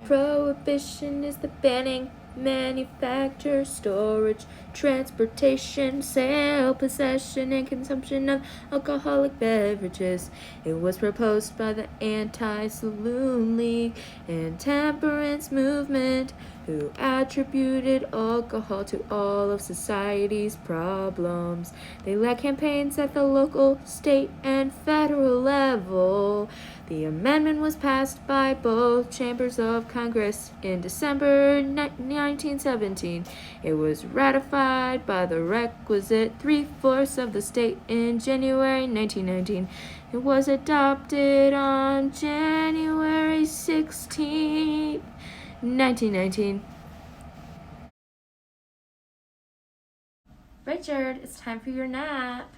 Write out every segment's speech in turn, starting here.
Prohibition is the banning, manufacture, storage, transportation, sale, possession, and consumption of alcoholic beverages. It was proposed by the Anti-Saloon League and Temperance Movement, who attributed alcohol to all of society's problems. They led campaigns at the local, state, and federal level. The amendment was passed by both chambers of Congress in December 1917. It was ratified by the requisite 3/4 of the state in January 1919. It was adopted on January 16, 1919. Richard, it's time for your nap.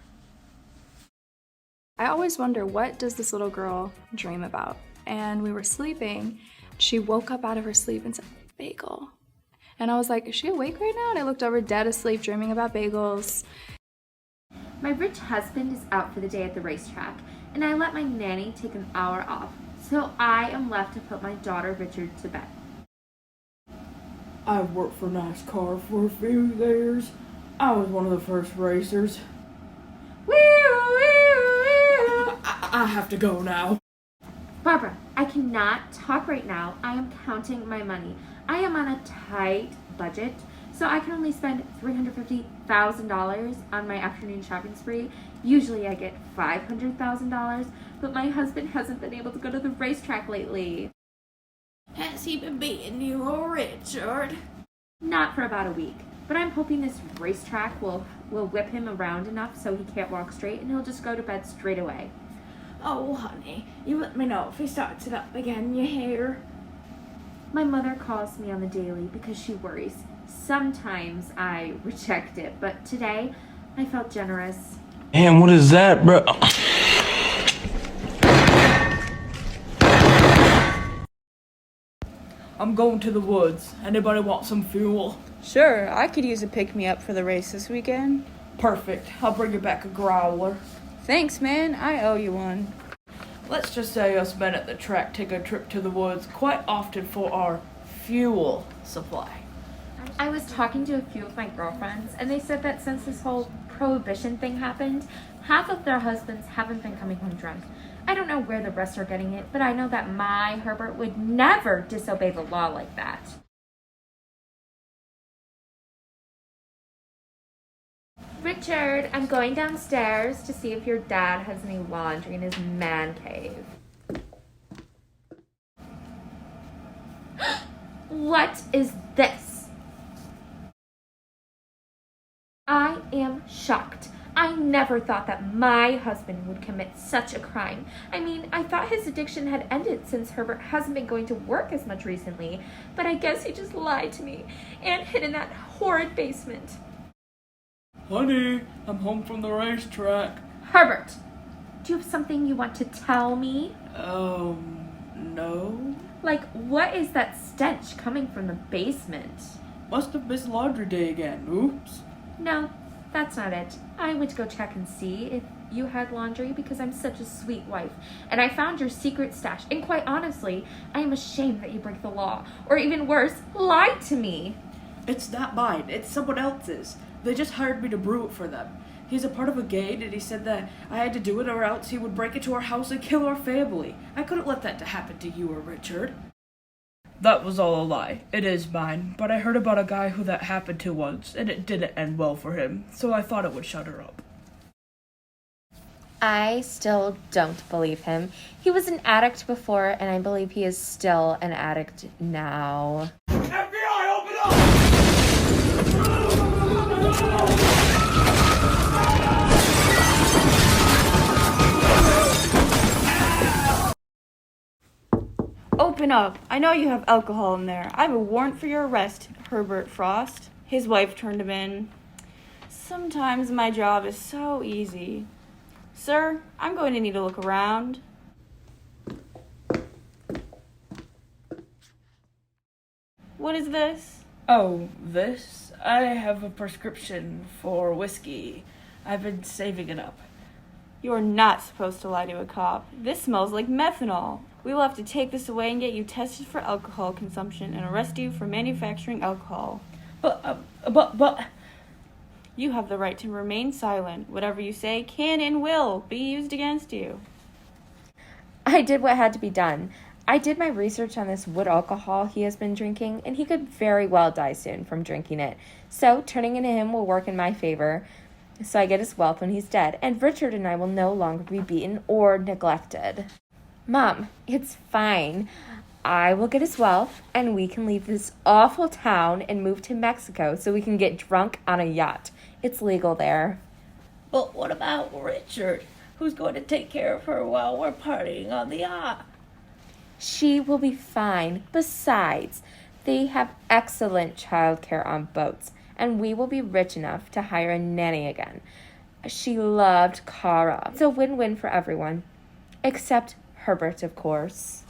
I always wonder, what does this little girl dream about? And we were sleeping. She woke up out of her sleep and said, bagel. And I was like, is she awake right now? And I looked over, dead asleep, dreaming about bagels. My rich husband is out for the day at the racetrack, and I let my nanny take an hour off, so I am left to put my daughter Richard to bed. I've worked for NASCAR for a few years. I was one of the first racers. I have to go now. Barbara, I cannot talk right now. I am counting my money. I am on a tight budget, so I can only spend $350,000 on my afternoon shopping spree. Usually I get $500,000, but my husband hasn't been able to go to the racetrack lately. Has he been beating you, Richard? Not for about a week, but I'm hoping this racetrack will whip him around enough so he can't walk straight and he'll just go to bed straight away. Oh, honey, you let me know if he starts it up again, you hear? My mother calls me on the daily because she worries. Sometimes I reject it, but today I felt generous. Man, what is that, bro? I'm going to the woods. Anybody want some fuel? Sure, I could use a pick-me-up for the race this weekend. Perfect. I'll bring you back a growler. Thanks, man. I owe you one. Let's just say us men at the track take a trip to the woods quite often for our fuel supply. I was talking to a few of my girlfriends, and they said that since this whole Prohibition thing happened, half of their husbands haven't been coming home drunk. I don't know where the rest are getting it, but I know that my Herbert would never disobey the law like that. Richard, I'm going downstairs to see if your dad has any laundry in his man cave. What is this? I am shocked. I never thought that my husband would commit such a crime. I mean, I thought his addiction had ended since Herbert hasn't been going to work as much recently, but I guess he just lied to me and hid in that horrid basement. Honey, I'm home from the racetrack. Herbert, do you have something you want to tell me? No. Like, what is that stench coming from the basement? Must have missed laundry day again. Oops. No, that's not it. I went to go check and see if you had laundry because I'm such a sweet wife. And I found your secret stash. And quite honestly, I am ashamed that you break the law. Or even worse, lied to me. It's not mine. It's someone else's. They just hired me to brew it for them. He's a part of a gang, and he said that I had to do it or else he would break into our house and kill our family. I couldn't let that to happen to you or Richard. That was all a lie. It is mine, but I heard about a guy who that happened to once, and it didn't end well for him, so I thought it would shut her up. I still don't believe him. He was an addict before, and I believe he is still an addict now. FBI, open up! Open up. I know you have alcohol in there. I have a warrant for your arrest, Herbert Frost. His wife turned him in. Sometimes my job is so easy. Sir, I'm going to need to look around. What is this? Oh, this? I have a prescription for whiskey. I've been saving it up. You're not supposed to lie to a cop. This smells like methanol. We will have to take this away and get you tested for alcohol consumption and arrest you for manufacturing alcohol. But. You have the right to remain silent. Whatever you say can and will be used against you. I did what had to be done. I did my research on this wood alcohol he has been drinking, and he could very well die soon from drinking it. So turning into him will work in my favor, so I get his wealth when he's dead, and Richard and I will no longer be beaten or neglected. Mom, it's fine. I will get his wealth, and we can leave this awful town and move to Mexico so we can get drunk on a yacht. It's legal there. But what about Richard? Who's going to take care of her while we're partying on the yacht? She will be fine. Besides, they have excellent childcare on boats, and we will be rich enough to hire a nanny again. She loved Cara. It's a win-win for everyone. Except Herbert, of course.